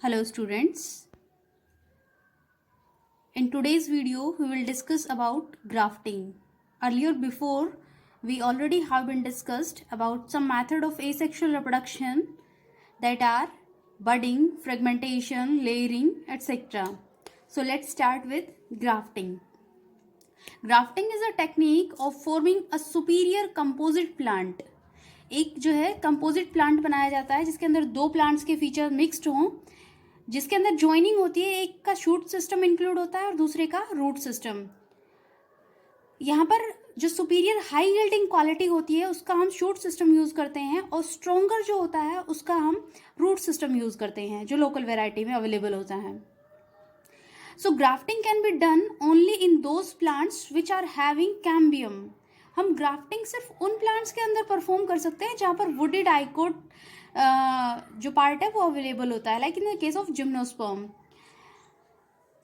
Hello students. In today's video we will discuss about grafting. Earlier before we already have been discussed about some method of asexual reproduction that are budding, fragmentation, layering, etc. So let's start with grafting. Grafting is a technique of forming a superior composite plant. एक जो है composite plant बनाया जाता है जिसके अंदर दो plants के फीचर मिक्स्ड हों, जिसके अंदर ज्वाइनिंग होती है। एक का शूट सिस्टम इंक्लूड होता है और दूसरे का रूट सिस्टम। यहाँ पर जो सुपीरियर हाई यील्डिंग क्वालिटी होती है उसका हम शूट सिस्टम यूज करते हैं और स्ट्रोंगर जो होता है उसका हम रूट सिस्टम यूज करते हैं जो लोकल वेराइटी में अवेलेबल होता है। So grafting can be done only in those plants which are having cambium. हम ग्राफ्टिंग सिर्फ उन प्लांट्स के अंदर परफॉर्म कर सकते हैं जहाँ पर वुडी डाइकोट जो पार्ट है वो अवेलेबल होता है, like in the case of gymnosperm.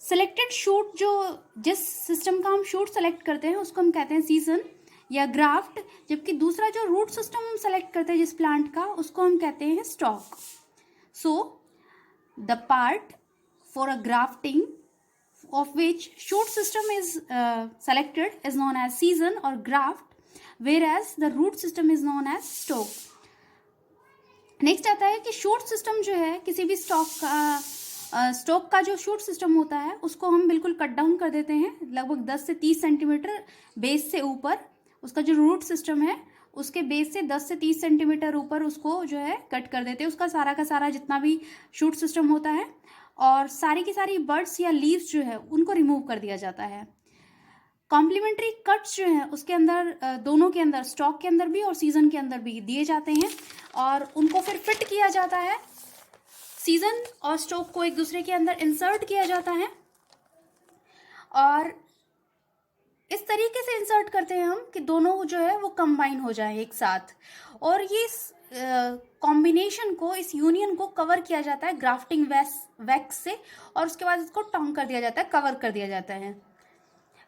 Selected shoot, जो जिस सिस्टम का हम शूट सेलेक्ट करते हैं उसको हम कहते हैं सीजन या ग्राफ्ट, जबकि दूसरा जो रूट सिस्टम हम सेलेक्ट करते हैं जिस प्लांट का उसको हम कहते हैं stock. So the part for a grafting of which shoot system is selected is known as season or graft, whereas the root system is known as stalk. Next आता है कि शूट सिस्टम जो है किसी भी स्टॉक का जो shoot system होता है उसको हम बिल्कुल कट डाउन कर देते हैं लगभग 10 से 30 सेंटीमीटर बेस से ऊपर। उसका जो रूट सिस्टम है उसके बेस से 10 से 30 सेंटीमीटर ऊपर उसको जो है कट कर देते हैं, उसका सारा का सारा जितना भी शूट सिस्टम होता है, और सारी की सारी बर्ड्स या लीव्स जो है उनको रिमूव कर दिया जाता है। कॉम्प्लीमेंट्री कट्स जो हैं उसके अंदर दोनों के अंदर, स्टॉक के अंदर भी और सीजन के अंदर भी दिए जाते हैं और उनको फिर फिट किया जाता है। सीजन और स्टॉक को एक दूसरे के अंदर इंसर्ट किया जाता है और इस तरीके से इंसर्ट करते हैं हम कि दोनों जो है वो कंबाइन हो जाए एक साथ, और ये कॉम्बिनेशन को, इस यूनियन को कवर किया जाता है ग्राफ्टिंग वैक्स से, और उसके बाद इसको टॉन्ग कर दिया जाता है, कवर कर दिया जाता है।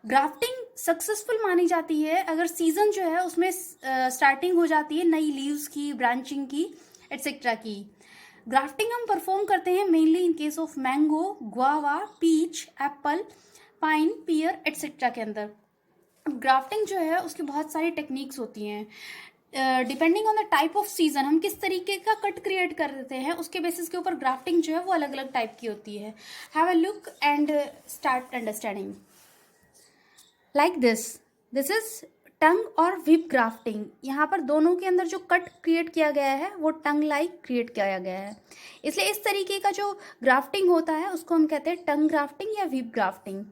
ग्राफ्टिंग सक्सेसफुल मानी जाती है अगर सीजन जो है उसमें स्टार्टिंग हो जाती है नई लीव्स की, ब्रांचिंग की, एटसेट्रा की। ग्राफ्टिंग हम परफॉर्म करते हैं mainly in case of mango, guava, peach, apple, pine, pear etcetera के अंदर। ग्राफ्टिंग जो है उसकी बहुत सारी टेक्निक्स होती हैं। Depending on the type off season, हम किस तरीके का कट क्रिएट कर देते हैं उसके बेसिस के ऊपर ग्राफ्टिंग जो है वो अलग अलग टाइप की होती है। Have a look and start understanding. Like this is tongue और व्हिप ग्राफ्टिंग। यहाँ पर दोनों के अंदर जो कट क्रिएट किया गया है वो टंग लाइक क्रिएट किया गया है, इसलिए इस तरीके का जो ग्राफ्टिंग होता है उसको हम कहते हैं टंग ग्राफ्टिंग या व्हिप ग्राफ्टिंग।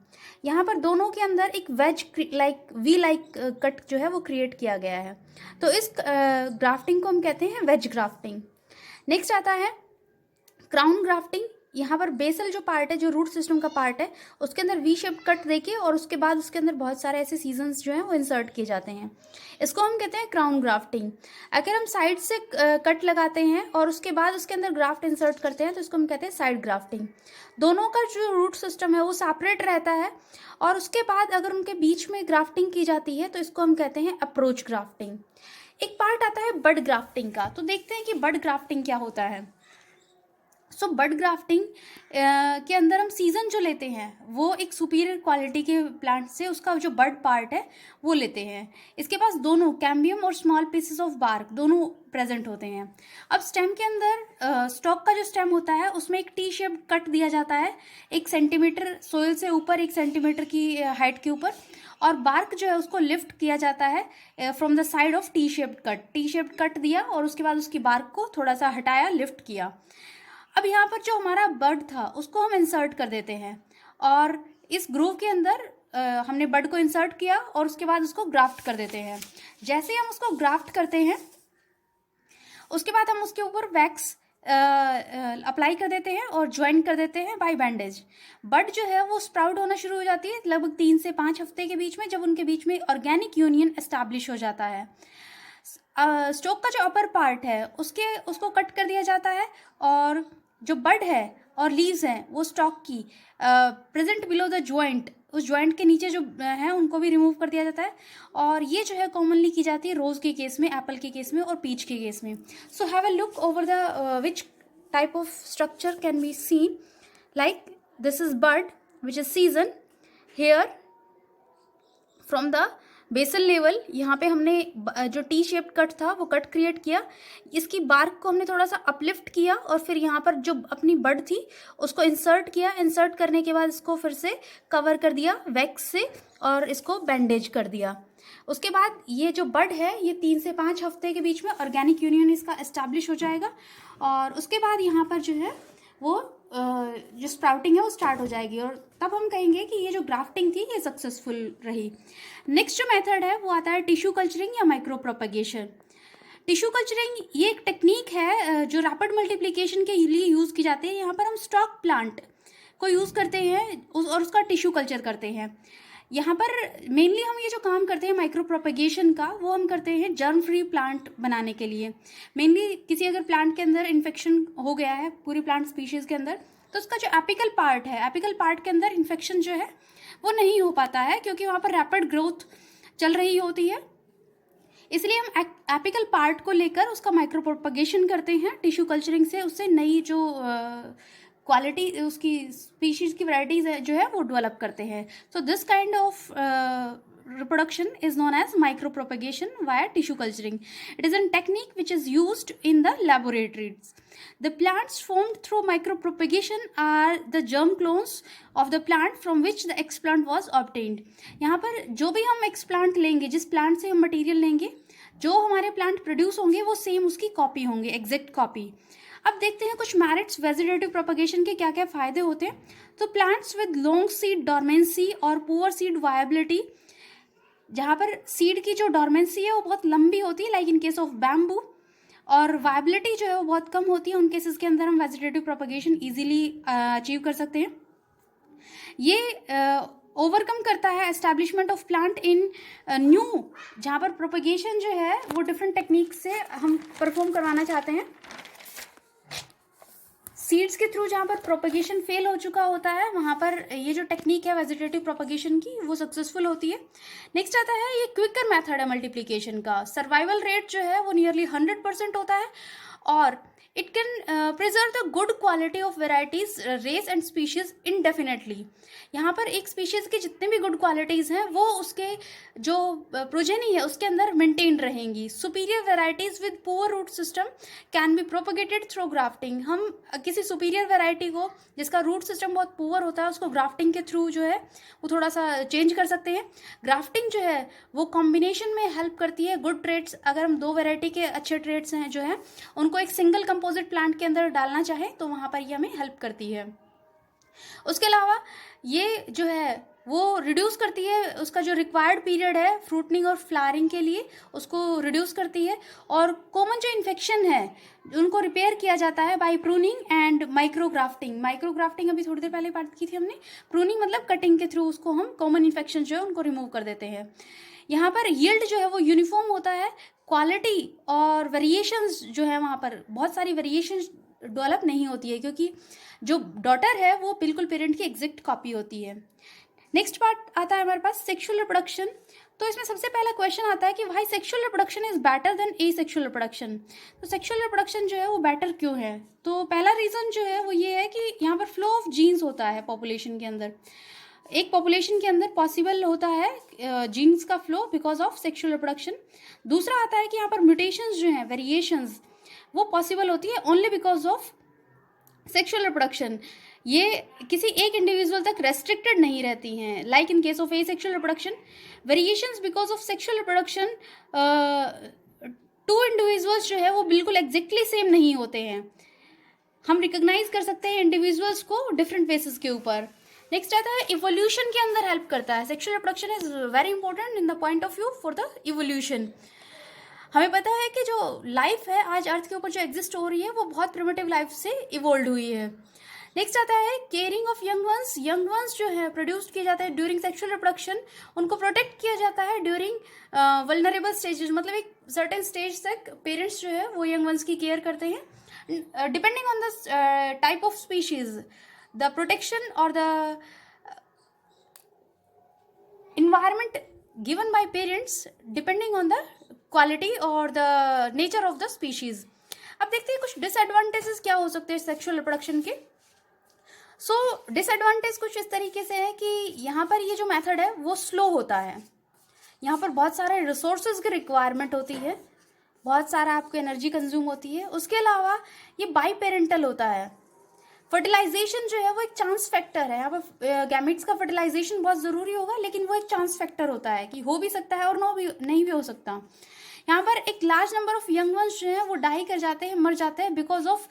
यहाँ पर दोनों के अंदर एक wedge like V like cut जो है वो क्रिएट किया गया है, तो इस ग्राफ्टिंग को हम कहते हैं वेज ग्राफ्टिंग। नेक्स्ट आता है क्राउन ग्राफ्टिंग। यहाँ पर बेसल जो पार्ट है, जो रूट सिस्टम का पार्ट है, उसके अंदर वी शेप कट देके और उसके बाद उसके अंदर बहुत सारे ऐसे सीजन्स जो हैं वो इंसर्ट किए जाते हैं, इसको हम कहते हैं क्राउन ग्राफ्टिंग। अगर हम साइड से कट लगाते हैं और उसके बाद उसके अंदर ग्राफ्ट इंसर्ट करते हैं तो इसको हम कहते हैं साइड ग्राफ्टिंग। दोनों का जो रूट सिस्टम है वो सेपरेट रहता है और उसके बाद अगर उनके बीच में ग्राफ्टिंग की जाती है तो इसको हम कहते हैं अप्रोच ग्राफ्टिंग। एक पार्ट आता है बड ग्राफ्टिंग का, तो देखते हैं कि बड ग्राफ्टिंग क्या होता है। सो बड ग्राफ्टिंग के अंदर हम सीजन जो लेते हैं वो एक सुपीरियर क्वालिटी के प्लांट से उसका जो बड पार्ट है वो लेते हैं। इसके पास दोनों कैम्बियम और स्मॉल पीसेस ऑफ बार्क दोनों प्रेजेंट होते हैं। अब स्टेम के अंदर स्टॉक का जो स्टेम होता है उसमें एक टी शेप कट दिया जाता है 1 सेंटीमीटर सोइल से ऊपर, 1 सेंटीमीटर की हाइट के ऊपर, और बार्क जो है उसको लिफ्ट किया जाता है from the side of T shaped cut दिया और उसके बाद उसकी बार्क को थोड़ा सा हटाया, लिफ्ट किया। अब यहाँ पर जो हमारा बड था उसको हम इंसर्ट कर देते हैं और इस ग्रूव के अंदर हमने बड को इंसर्ट किया और उसके बाद उसको ग्राफ्ट कर देते हैं। जैसे ही हम उसको ग्राफ्ट करते हैं उसके बाद हम उसके ऊपर वैक्स अप्लाई कर देते हैं और ज्वाइन कर देते हैं बाय बैंडेज। बड जो है वो स्प्राउट होना शुरू हो जाती है लगभग 3 से 5 हफ्ते के बीच में, जब उनके बीच में ऑर्गेनिक यूनियन एस्टैब्लिश हो जाता है। स्टॉक का जो अपर पार्ट है उसको कट कर दिया जाता है और जो बड है और लीव्स हैं वो स्टॉक की प्रेजेंट बिलो द ज्वाइंट, उस ज्वाइंट के नीचे जो है उनको भी रिमूव कर दिया जाता है। और ये जो है कॉमनली की जाती है रोज़ के केस में, एप्पल के केस में और पीच के केस में। So have a look over the which type of structure can be seen. Like this is bud which is season. Here from the basal level यहाँ पे हमने जो टी शेप्ड कट था वो कट क्रिएट किया, इसकी bark को हमने थोड़ा सा अपलिफ्ट किया और फिर यहाँ पर जो अपनी बड थी उसको इंसर्ट किया। इंसर्ट करने के बाद इसको फिर से कवर कर दिया वैक्स से और इसको बैंडेज कर दिया। उसके बाद ये जो बड है ये 3 से 5 हफ्ते के बीच में ऑर्गेनिक यूनियन इसका एस्टैब्लिश हो जाएगा और उसके बाद यहाँ पर जो है वो जो स्प्राउटिंग है वो स्टार्ट हो जाएगी और तब हम कहेंगे कि ये जो ग्राफ्टिंग थी ये सक्सेसफुल रही। नेक्स्ट जो मेथड है वो आता है टिश्यू कल्चरिंग या माइक्रो प्रोपगेशन। टिश्यू कल्चरिंग ये एक टेक्निक है जो रैपिड मल्टीप्लिकेशन के लिए यूज़ की जाती है। यहाँ पर हम स्टॉक प्लांट को यूज़ करते हैं और उसका टिश्यू कल्चर करते हैं। यहाँ पर मेनली हम ये जो काम करते हैं माइक्रो प्रोपगेशन का वो हम करते हैं जर्म फ्री प्लांट बनाने के लिए। मेनली किसी अगर प्लांट के अंदर इन्फेक्शन हो गया है पूरी प्लांट स्पीशीज़ के अंदर तो उसका जो एपिकल पार्ट है, एपिकल पार्ट के अंदर इन्फेक्शन जो है वो नहीं हो पाता है क्योंकि वहाँ पर रैपिड ग्रोथ चल रही होती है। इसलिए हम एपिकल पार्ट को लेकर उसका माइक्रो प्रोपगेशन करते हैं टिश्यू कल्चरिंग से। उससे नई जो क्वालिटी उसकी स्पीशीज की वैराइटीज है जो है वो डेवलप करते हैं। So this kind of reproduction is known as micropropagation via tissue culturing. It is a technique which is used in the laboratories. The plants formed through micropropagation are the germ clones of the plant from which the explant was obtained. यहाँ पर जो भी हम explant लेंगे, जिस plant से हम material लेंगे, जो हमारे plant produce होंगे वो same उसकी copy होंगे, exact copy. अब देखते हैं कुछ मेरिट्स वेजिटेटिव प्रोपगेशन के क्या क्या फ़ायदे होते हैं। तो plants with long seed dormancy और पुअर सीड वायबिलिटी, जहाँ पर सीड की जो डॉर्मेंसी है वो बहुत लंबी होती है like in case of bamboo, और वायबिलिटी जो है वो बहुत कम होती है। उन केसेस के अंदर हम वेजिटेटिव प्रोपगेशन इजीली अचीव कर सकते हैं। ये ओवरकम करता है establishment of plant in new, जहाँ पर प्रोपगेशन जो है वो डिफरेंट टेक्निक से हम परफॉर्म करवाना चाहते हैं। सीड्स के थ्रू जहाँ पर प्रोपगेशन फेल हो चुका होता है वहाँ पर ये जो टेक्निक है वेजिटेटिव प्रोपगेशन की वो सक्सेसफुल होती है। नेक्स्ट आता है ये क्विकर मेथड है मल्टीप्लिकेशन का। सर्वाइवल रेट जो है वो नियरली 100% होता है और it can preserve the good quality of varieties race and species indefinitely. यहाँ पर एक स्पीशीज़ की जितनी भी गुड क्वालिटीज़ हैं वो उसके जो प्रोजेनी है उसके अंदर मेंटेन रहेंगी। Superior varieties with poor root system can be propagated through grafting. हम किसी सुपीरियर वेराइटी को जिसका रूट सिस्टम बहुत पुअर होता है उसको ग्राफ्टिंग के थ्रू जो है वो थोड़ा सा चेंज कर सकते हैं। ग्राफ्टिंग जो है वो कॉम्बिनेशन में हेल्प करती है गुड ट्रेट्स, अगर हम दो वेराइटी के अच्छे ट्रेट्स हैं जो है उनको एक सिंगल कंपोजिट प्लांट के अंदर डालना चाहें तो वहाँ पर ये हमें हेल्प करती है। उसके अलावा ये जो है वो रिड्यूस करती है उसका जो रिक्वायर्ड पीरियड है फ्रूटनिंग और फ्लावरिंग के लिए उसको रिड्यूस करती है। और कॉमन जो इन्फेक्शन है उनको रिपेयर किया जाता है बाय प्रूनिंग एंड माइक्रोग्राफ्टिंग। माइक्रोग्राफ्टिंग अभी थोड़ी देर पहले बात की थी हमने। प्रूनिंग मतलब कटिंग के थ्रू उसको हम कॉमन इन्फेक्शन जो है उनको रिमूव कर देते हैं। यहाँ पर यील्ड जो है वो यूनिफॉर्म होता है। क्वालिटी और वेरिएशंस जो है वहाँ पर बहुत सारी वेरिएशंस डेवलप नहीं होती है क्योंकि जो डॉटर है वो बिल्कुल पेरेंट की एग्जैक्ट कॉपी होती है। नेक्स्ट पार्ट आता है हमारे पास सेक्सुअल रिप्रोडक्शन। तो इसमें सबसे पहला क्वेश्चन आता है कि why sexual reproduction is better than asexual reproduction. तो सेक्सुअल रिप्रोडक्शन जो है वो बेटर क्यों है? तो पहला रीज़न जो है वो ये है कि यहाँ पर फ्लो ऑफ जीन्स होता है पॉपुलेशन के अंदर। एक पॉपुलेशन के अंदर पॉसिबल होता है जीन्स का flow because of sexual reproduction. दूसरा आता है कि यहाँ पर म्यूटेशंस जो हैं वेरिएशंस वो पॉसिबल होती है only because of sexual reproduction. ये किसी एक इंडिविजुअल तक रेस्ट्रिक्टेड नहीं रहती हैं like in case of asexual reproduction. Variations because of sexual reproduction to individuals जो है वो बिल्कुल एग्जैक्टली सेम नहीं होते हैं। हम रिकॉग्नाइज कर सकते हैं इंडिविजुअल्स को डिफरेंट बेसिस के ऊपर। नेक्स्ट आता है इवोल्यूशन के अंदर हेल्प करता है। Sexual reproduction is very important in the point of view for the evolution. हमें पता है कि जो लाइफ है आज अर्थ के ऊपर जो एग्जिस्ट हो रही है वो बहुत प्रिमिटिव लाइफ से इवोल्व हुई है। नेक्स्ट आता है caring of young ones. Young ones जो है प्रोड्यूस किए जाते हैं ड्यूरिंग सेक्सुअल रिप्रोडक्शन। उनको प्रोटेक्ट किया जाता है ड्यूरिंग वल्नरेबल स्टेजेस, मतलब एक सर्टेन स्टेज तक पेरेंट्स जो है वो यंग वंस की केयर करते हैं। Depending on the type of species the protection और the environment given by parents depending on the quality or the nature of the species. अब देखते हैं कुछ डिसएडवांटेजेस क्या हो सकते हैं सेक्सुअल रिप्रोडक्शन के। सो डिसएडवांटेज कुछ इस तरीके से है कि यहाँ पर ये जो मेथड है वो स्लो होता है, यहाँ पर बहुत सारे रिसोर्सेज की रिक्वायरमेंट होती है, बहुत सारा आपको एनर्जी कंज्यूम होती है। उसके अलावा ये बाई पेरेंटल होता है। फर्टिलाइजेशन जो है वो एक चांस फैक्टर है, यहाँ पर गैमेट्स का फर्टिलाइजेशन बहुत ज़रूरी होगा, लेकिन वो एक चांस फैक्टर होता है कि हो भी सकता है और नहीं भी हो सकता। यहाँ पर एक large number of young ones जो है वो डाई कर जाते हैं, मर जाते हैं because of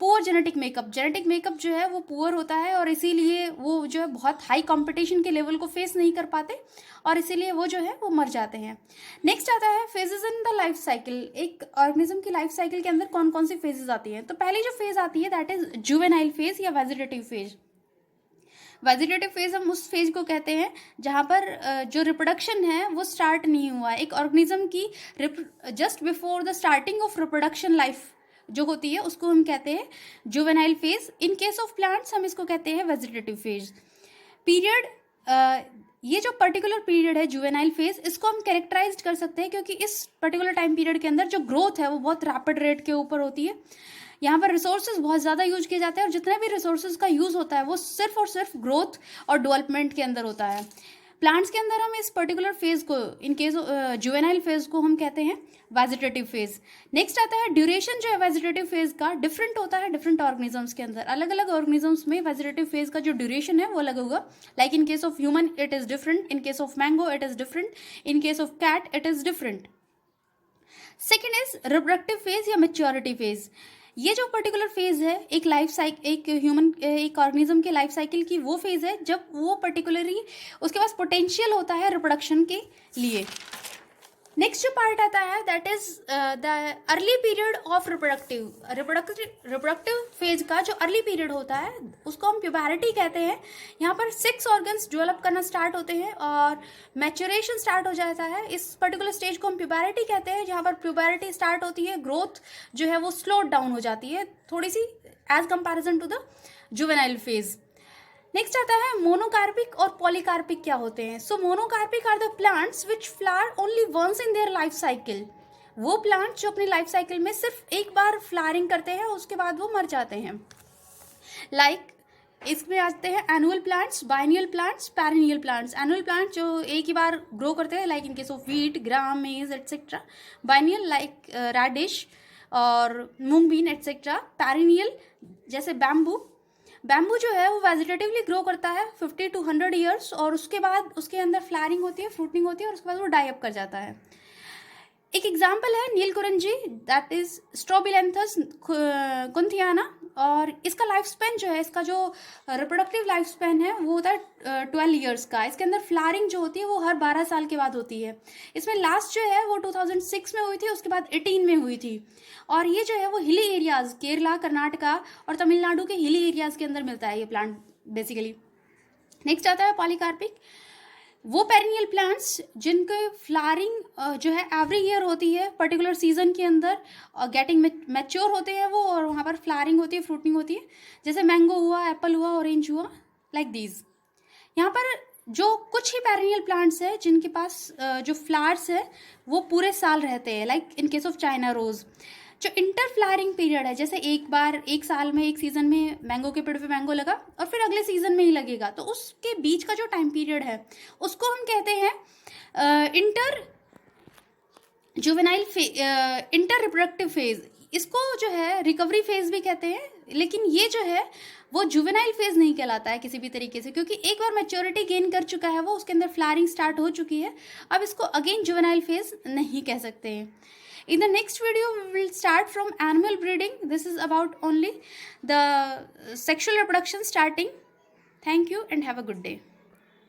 poor genetic makeup. Genetic makeup जो है वो पुअर होता है और इसीलिए वो जो है बहुत हाई कंपटीशन के लेवल को फेस नहीं कर पाते और इसीलिए वो जो है वो मर जाते हैं। नेक्स्ट आता है phases in the life cycle. एक ऑर्गेनिज्म की लाइफ साइकिल के अंदर कौन कौन सी फेजेस आती हैं। तो पहली जो फेज आती है दैट इज जुवेनाइल फेज या वेजिटेटिव फेज। वेजिटेटिव फेज हम उस फेज को कहते हैं जहाँ पर जो रिप्रोडक्शन है वो स्टार्ट नहीं हुआ है। एक ऑर्गेनिज्म की just before the starting of reproduction life जो होती है उसको हम कहते हैं juvenile phase. In case of plants हम इसको कहते हैं वेजिटेटिव फेज। पीरियड, ये जो पर्टिकुलर पीरियड है जुवेनाइल फेज, इसको हम कैरेक्टराइज कर सकते हैं क्योंकि इस पर्टिकुलर टाइम पीरियड के अंदर जो ग्रोथ है वो बहुत रैपिड रेट के ऊपर होती है। यहाँ पर रिसोर्सेज बहुत ज़्यादा यूज किए जाते हैं और जितने भी रिसोर्सेज का यूज़ होता है वो सिर्फ और सिर्फ ग्रोथ और डेवलपमेंट के अंदर होता है। प्लांट्स के अंदर हम इस पर्टिकुलर फेज को, इन केस जुवेनाइल फेज को हम कहते हैं वेजिटेटिव फेज। नेक्स्ट आता है ड्यूरेशन जो है वेजिटेटिव फेज का डिफरेंट होता है डिफरेंट ऑर्गेनिजम्स के अंदर। अलग अलग ऑर्गेनिजम्स में वेजिटेटिव फेज का जो ड्यूरेशन है वो अलग होगा। Like in case of human it is different, in case of mango it is different, in case of cat it is different. Second is reproductive phase या मेच्योरिटी फेज। ये जो particular phase है एक life cycle, एक organism के life cycle की वो phase है जब वो पर्टिकुलरली उसके पास पोटेंशियल होता है रिप्रोडक्शन के लिए। नेक्स्ट जो पार्ट आता है that is the early period of reproductive phase का जो अर्ली पीरियड होता है उसको हम प्यूबरिटी कहते हैं। यहाँ पर 6 ऑर्गन्स डेवलप करना स्टार्ट होते हैं और मैच्योरेशन स्टार्ट हो जाता है। इस पर्टिकुलर स्टेज को हम प्यूबरिटी कहते हैं। जहाँ पर प्यूबरिटी स्टार्ट होती है ग्रोथ जो है वो स्लो डाउन हो जाती है थोड़ी सी age comparison to the juvenile phase. Next आता है मोनोकार्पिक और पॉलीकार्पिक क्या होते हैं। So monocarpic are the plants which flower only once in their life cycle. वो प्लांट्स जो अपनी लाइफ साइकिल में सिर्फ एक बार फ्लावरिंग करते हैं उसके बाद वो मर जाते हैं। लाइक इसमें आते हैं annual plants, biennial plants, perennial plants. Annual plant जो एक ही बार ग्रो करते हैं like in case of wheat, gram, maize etcetera. Biennial like radish और मूंग बीन एटसेट्रा। पेरिनियल जैसे बैम्बू जो है वो वेजिटेटिवली ग्रो करता है 50 to 100 ईयर्स और उसके बाद उसके अंदर फ्लावरिंग होती है, फ्रूटिंग होती है और उसके बाद वो डाई अप कर जाता है। एक एग्जाम्पल है नीलकुरंजी दैट इज स्ट्रोबिलेंथस कुंथियाना और इसका लाइफ स्पेन जो है, इसका जो रिप्रोडक्टिव लाइफ स्पेन है वो होता है 12 ईयर्स का। इसके अंदर फ्लावरिंग जो होती है वो हर 12 साल के बाद होती है। इसमें लास्ट जो है वो 2006 में हुई थी, उसके बाद 18 में हुई थी और ये जो है वो हिली एरियाज केरला, कर्नाटका और तमिलनाडु के हिली एरियाज के अंदर मिलता है ये प्लांट बेसिकली। नेक्स्ट आता है पॉलीकार्पिक, वो पेरिनियल प्लांट्स जिनके फ्लावरिंग जो है एवरी ईयर होती है पर्टिकुलर सीजन के अंदर और गेटिंग मैच्योर होते हैं वो और वहाँ पर फ्लावरिंग होती है, फ्रूटिंग होती है। जैसे मैंगो हुआ, एप्पल हुआ, ऑरेंज हुआ, लाइक दीज। यहाँ पर जो कुछ ही पेरिनियल प्लांट्स है जिनके पास जो फ्लावर्स है वो पूरे साल रहते हैं like in case of China rose. जो इंटर फ्लावरिंग पीरियड है जैसे एक साल में एक सीजन में मैंगो के पेड़ पे मैंगो लगा और फिर अगले सीजन में ही लगेगा, तो उसके बीच का जो टाइम पीरियड है उसको हम कहते हैं inter juvenile inter reproductive phase. इसको जो है रिकवरी फेज भी कहते हैं, लेकिन ये जो है वो जुवेनाइल फेज नहीं कहलाता है किसी भी तरीके से क्योंकि एक बार मैच्योरिटी गेन कर चुका है वो, उसके अंदर फ्लावरिंग स्टार्ट हो चुकी है। अब इसको अगेन जुवेनाइल फेज नहीं कह सकते हैं। In the next video, we will start from animal breeding. This is about only the sexual reproduction starting. Thank you and have a good day.